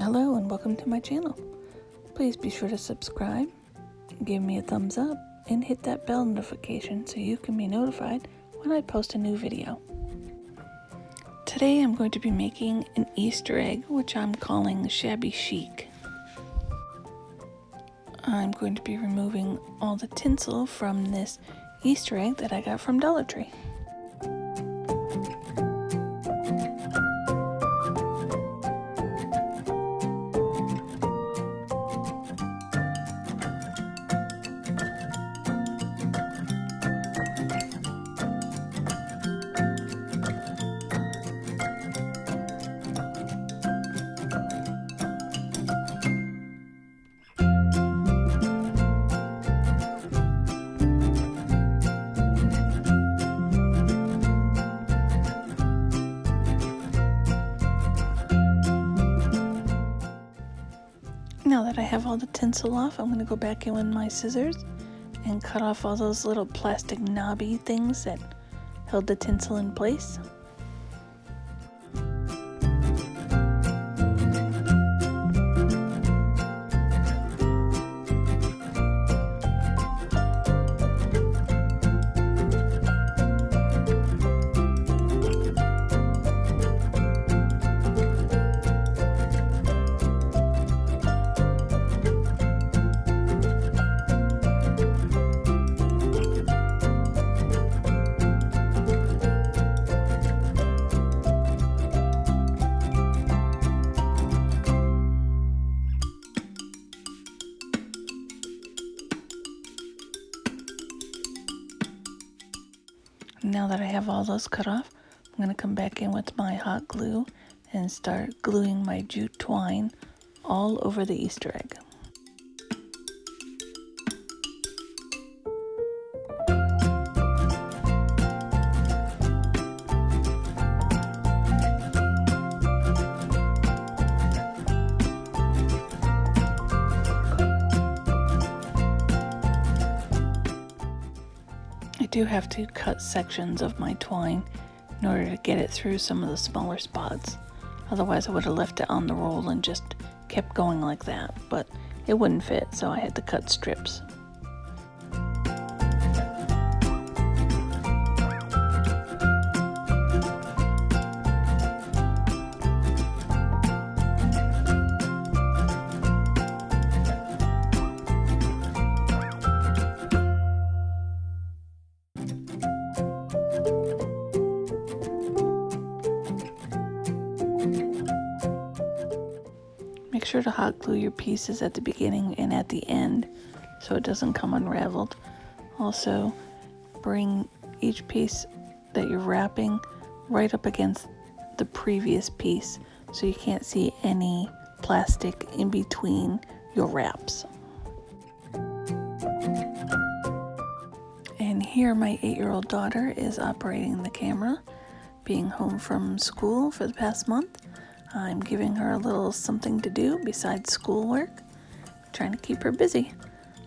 Hello and welcome to my channel. Please be sure to subscribe, give me a thumbs up, and hit that bell notification so you can be notified when I post a new video. Today I'm going to be making an Easter egg, which I'm calling Shabby Chic. I'm going to be removing all the tinsel from this Easter egg that I got from Dollar Tree. Now that I have all the tinsel off, I'm going to go back in with my scissors and cut off all those little plastic knobby things that held the tinsel in place. Now that I have all those cut off, I'm going to come back in with my hot glue and start gluing my jute twine all over the Easter egg. I do have to cut sections of my twine in order to get it through some of the smaller spots. Otherwise I would have left it on the roll and just kept going like that, but it wouldn't fit, so I had to cut strips. Make sure to hot glue your pieces at the beginning and at the end so it doesn't come unraveled. Also, bring each piece that you're wrapping right up against the previous piece so you can't see any plastic in between your wraps. And here my 8-year-old daughter is operating the camera, being home from school for the past month. I'm giving her a little something to do besides schoolwork, trying to keep her busy.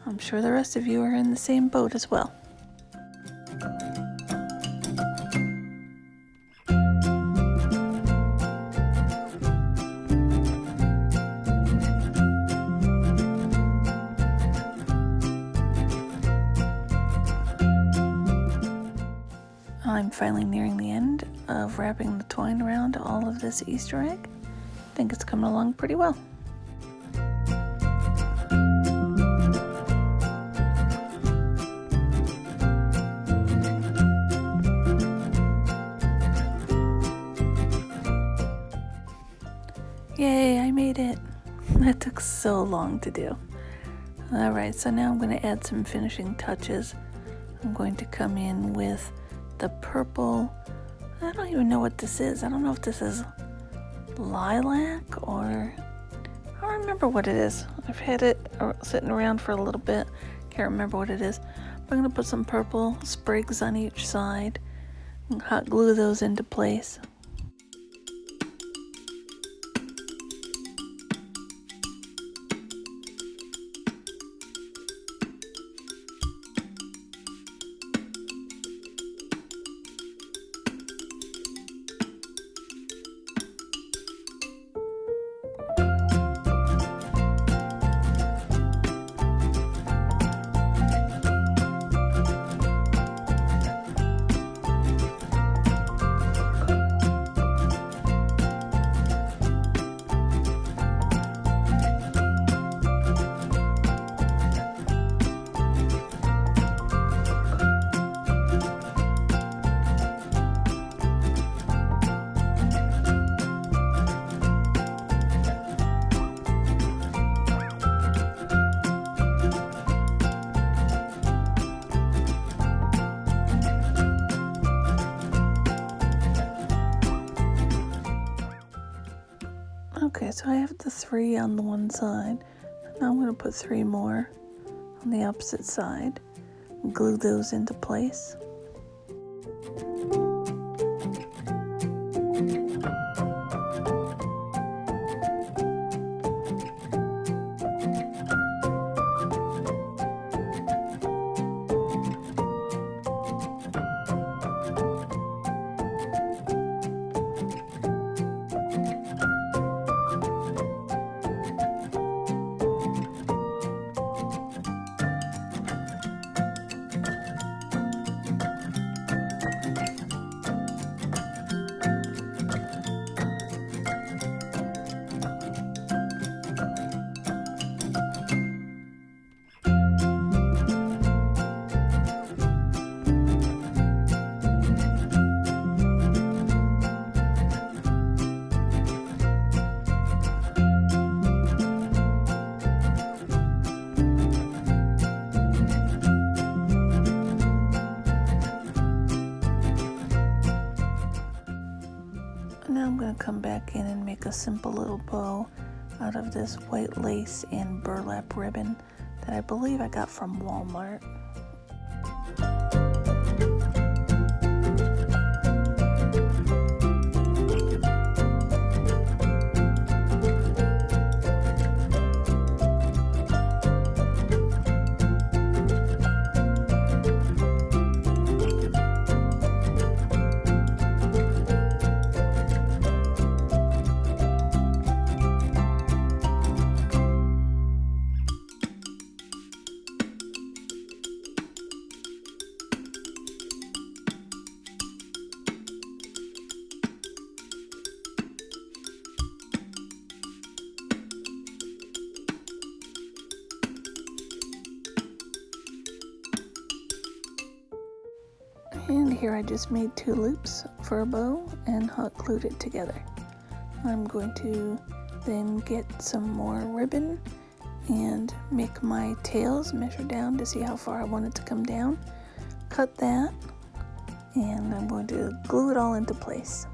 I'm sure the rest of you are in the same boat as well. I'm finally nearing the end of wrapping the twine around all of this Easter egg. I think it's coming along pretty well. Yay, I made it! That took so long to do. Alright, so now I'm going to add some finishing touches. I'm going to come in with the purple. I don't even know what this is. I don't know if this is lilac or I don't remember what it is. I've had it sitting around for a little bit. Can't remember what it is. I'm going to put some purple sprigs on each side and hot glue those into place. so I have the 3 on the one side. Now I'm going to put 3 more on the opposite side. Glue those into place. Now I'm going to come back in and make a simple little bow out of this white lace and burlap ribbon that I believe I got from Walmart. And here I just made 2 loops for a bow and hot glued it together. I'm going to then get some more ribbon and make my tails, measure down to see how far I want it to come down, cut that, and I'm going to glue it all into place.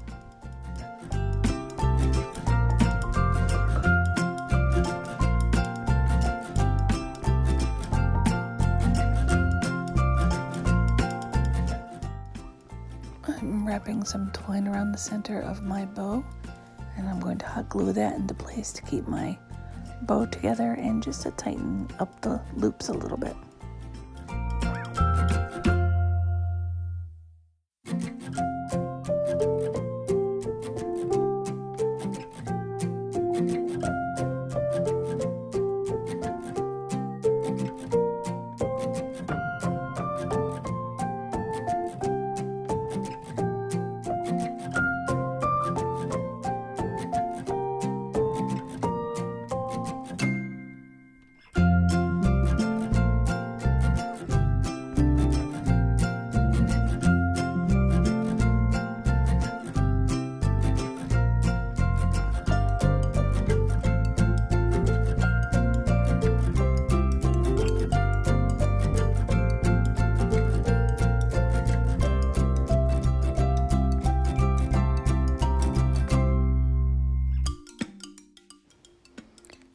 I'm wrapping some twine around the center of my bow, and I'm going to hot glue that into place to keep my bow together and just to tighten up the loops a little bit.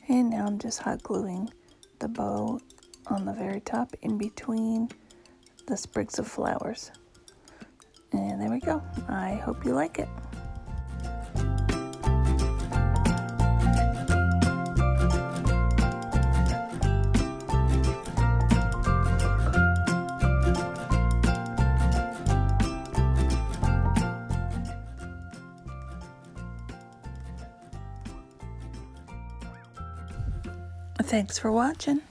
And now I'm just hot gluing the bow on the very top in between the sprigs of flowers. And there we go. I hope you like it. Thanks for watching.